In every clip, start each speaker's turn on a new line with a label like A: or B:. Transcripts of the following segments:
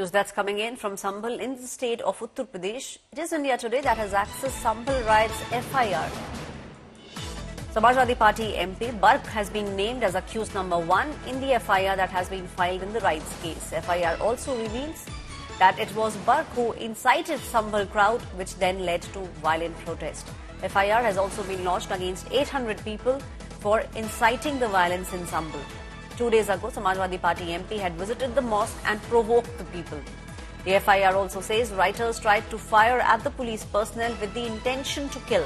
A: News that's coming in from Sambhal in the state of Uttar Pradesh. It is India Today that has accessed Sambhal riots FIR. Samajwadi Party MP Barq has been named as accused number 1 in the FIR that has been filed in the riots case. FIR also reveals that it was Barq who incited Sambhal crowd, which then led to violent protest. FIR has also been lodged against 800 people for inciting the violence in Sambhal. 2 days ago, Samajwadi Party MP had visited the mosque and provoked the people. The FIR also says rioters tried to fire at the police personnel with the intention to kill.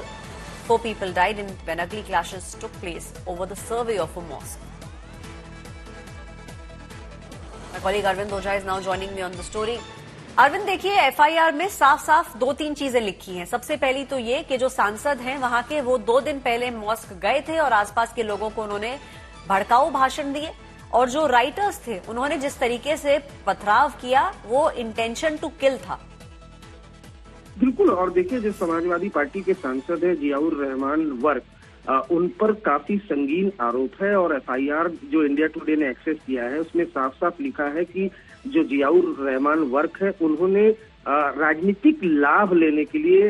A: 4 people died when ugly clashes took place over the survey of a mosque. My colleague Arvind Oja is now joining me on the story. Arvind, देखिए FIR में साफ साफ 2-3 चीजें लिखी हैं। सबसे पहली तो ये कि जो सांसद हैं वहां के, वो 2 दिन पहले मॉस्क गए थे और आसपास के लोगों को उन्होंने भड़काऊ भाषण दिए, और जो राइटर्स थे उन्होंने जिस तरीके से पथराव किया वो इंटेंशन टू किल था।
B: बिल्कुल, और देखिए जो समाजवादी पार्टी के सांसद है जियाउर रहमान वर्क, उन पर काफी संगीन आरोप है और एफआईआर जो इंडिया टुडे ने एक्सेस किया है उसमें साफ साफ लिखा है कि जो जियाउर रहमान वर्क है उन्होंने राजनीतिक लाभ लेने के लिए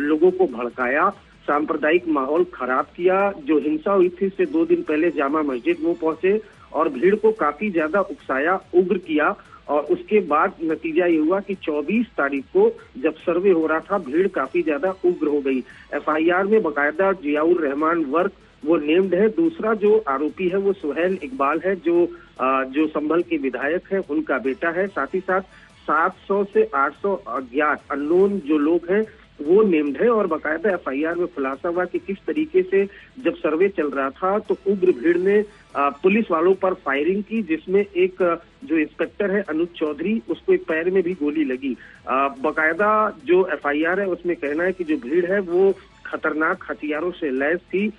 B: लोगों को भड़काया, सांप्रदायिक माहौल खराब किया। जो हिंसा हुई थी इससे 2 दिन पहले जामा मस्जिद वो पहुंचे और भीड़ को काफी ज्यादा उकसाया, उग्र किया, और उसके बाद नतीजा ये हुआ कि 24 तारीख को जब सर्वे हो रहा था भीड़ काफी ज्यादा उग्र हो गई। एफआईआर में बाकायदा जियाउर रहमान वर्क वो नेम्ड है। दूसरा जो आरोपी है वो सुहेल इकबाल है, जो संभल के विधायक है, उनका बेटा है। साथ ही साथ 700 से 800 अज्ञात अननोन जो लोग हैं वो नेम्ड है। और बाकायदा एफआईआर में खुलासा हुआ कि किस तरीके से जब सर्वे चल रहा था तो उग्र भीड़ ने पुलिस वालों पर फायरिंग की, जिसमें एक जो इंस्पेक्टर है अनुज चौधरी, उसको एक पैर में भी गोली लगी। बाकायदा जो एफआईआर है उसमें कहना है कि जो भीड़ है वो खतरनाक हथियारों से लैस थी।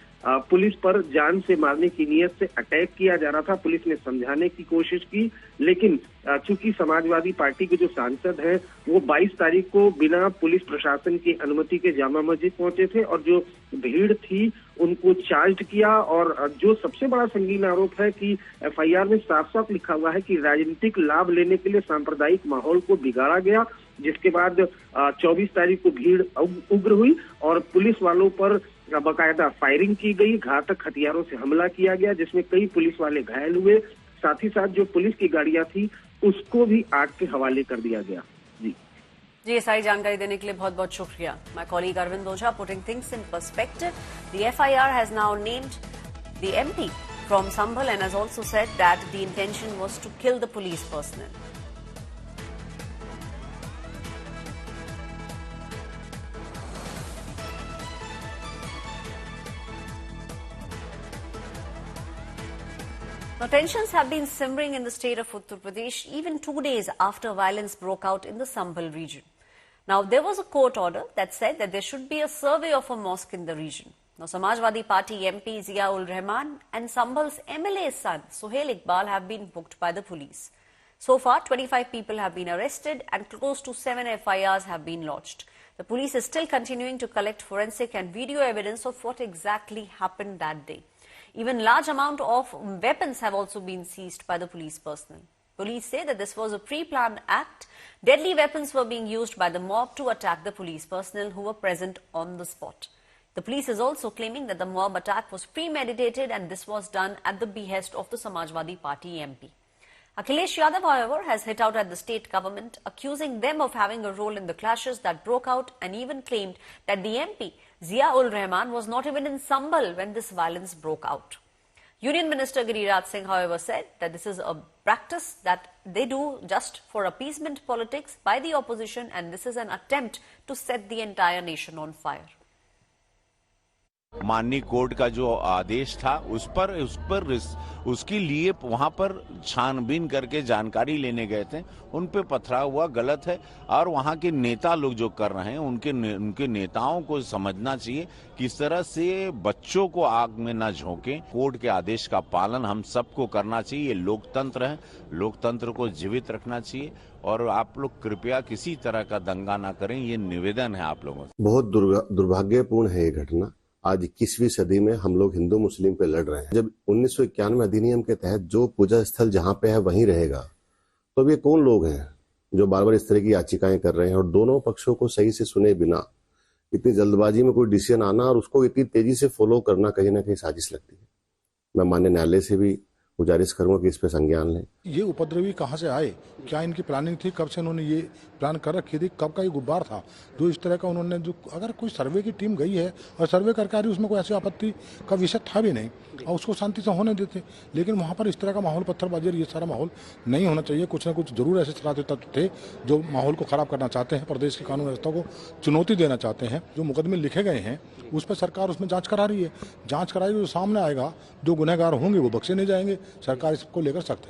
B: पुलिस पर जान से मारने की नीयत से अटैक किया जा रहा था। पुलिस ने समझाने की कोशिश की, लेकिन चूंकि समाजवादी पार्टी के जो सांसद हैं वो 22 तारीख को बिना पुलिस प्रशासन की अनुमति के जामा मस्जिद पहुंचे थे और जो भीड़ थी उनको चार्ज किया। और जो सबसे बड़ा संगीन आरोप है कि एफआईआर में साफ साफ लिखा हुआ है कि राजनीतिक लाभ लेने के लिए सांप्रदायिक माहौल को बिगाड़ा गया, जिसके बाद 24 तारीख को भीड़ उग्र हुई और पुलिस वालों पर बाकायदा फायरिंग की गई, घातक हथियारों से हमला किया गया, जिसमें कई पुलिस वाले घायल हुए। साथ ही साथ जो पुलिस की गाड़ियां थी उसको भी आग के हवाले कर दिया गया।
A: जी, सारी जानकारी देने के लिए बहुत बहुत शुक्रिया। My colleague Arvind Ojha putting things in perspective. The FIR has now named the MP from Sambhal and has also said that the intention was to kill the police personnel. Now, tensions have been simmering in the state of Uttar Pradesh even 2 days after violence broke out in the Sambhal region. Now, there was a court order that said that there should be a survey of a mosque in the region. Now, Samajwadi Party MP Ziaul Rahman and Sambhal's MLA's son Suhail Iqbal have been booked by the police. So far, 25 people have been arrested and close to 7 FIRs have been lodged. The police is still continuing to collect forensic and video evidence of what exactly happened that day. Even large amount of weapons have also been seized by the police personnel. Police say that this was a pre-planned act. Deadly weapons were being used by the mob to attack the police personnel who were present on the spot. The police is also claiming that the mob attack was premeditated and this was done at the behest of the Samajwadi Party MP. Akhilesh Yadav, however, has hit out at the state government, accusing them of having a role in the clashes that broke out, and even claimed that the MP, Ziaul Rahman, was not even in Sambhal when this violence broke out. Union Minister Giriraj Singh, however, said that this is a practice that they do just for appeasement politics by the opposition, and this is an attempt to set the entire nation on fire.
C: माननीय court का जो आदेश था उस पर उसके लिए वहां पर छानबीन करके जानकारी लेने गए थे, उन पे पथराव हुआ, गलत है। और वहां के नेता लोग जो कर रहे हैं उनके नेताओं को समझना चाहिए किस तरह से बच्चों को आग में न झोंके। कोर्ट के आदेश का पालन हम सबको करना चाहिए। ये लोकतंत्र है, लोकतंत्र को जीवित रखना चाहिए और आप लोग कृपया किसी तरह का दंगा ना करें, ये निवेदन है आप लोगों से।
D: बहुत दुर्भाग्यपूर्ण है ये घटना। आज 21वीं सदी में हम लोग हिंदू मुस्लिम पे लड़ रहे हैं। जब 1991 अधिनियम के तहत जो पूजा स्थल जहां पे है वहीं रहेगा, तो अब ये कौन लोग हैं जो बार बार इस तरह की याचिकाएं कर रहे हैं और दोनों पक्षों को सही से सुने बिना इतनी जल्दबाजी में कोई डिसीजन आना और उसको इतनी तेजी से फॉलो करना कहीं ना कहीं साजिश लगती है। मैं माननीय न्यायालय से भी गुजारिश करूंगा कि इस पे संज्ञान लें।
E: ये उपद्रवी कहाँ से आए, क्या इनकी प्लानिंग थी, कब से इन्होंने ये प्लान कर रखी थी, कब का ये गुब्बार था जो इस तरह का उन्होंने जो अगर कोई सर्वे की टीम गई है और सर्वे करके आ रही उसमें कोई ऐसी आपत्ति का विषय था भी नहीं और उसको शांति से होने देते, लेकिन वहाँ पर इस तरह का माहौल पत्थरबाजी ये सारा माहौल नहीं होना चाहिए। कुछ ना कुछ जरूर ऐसे शरारती तत्व थे जो माहौल को खराब करना चाहते हैं, प्रदेश की कानून व्यवस्था को चुनौती देना चाहते हैं। जो मुकदमे लिखे गए हैं उस पर सरकार उसमें जांच करा रही है, जांच कराई जो सामने आएगा, जो गुनहगार होंगे वो बख्शे नहीं जाएंगे, सरकार इसको लेकर सख्त है।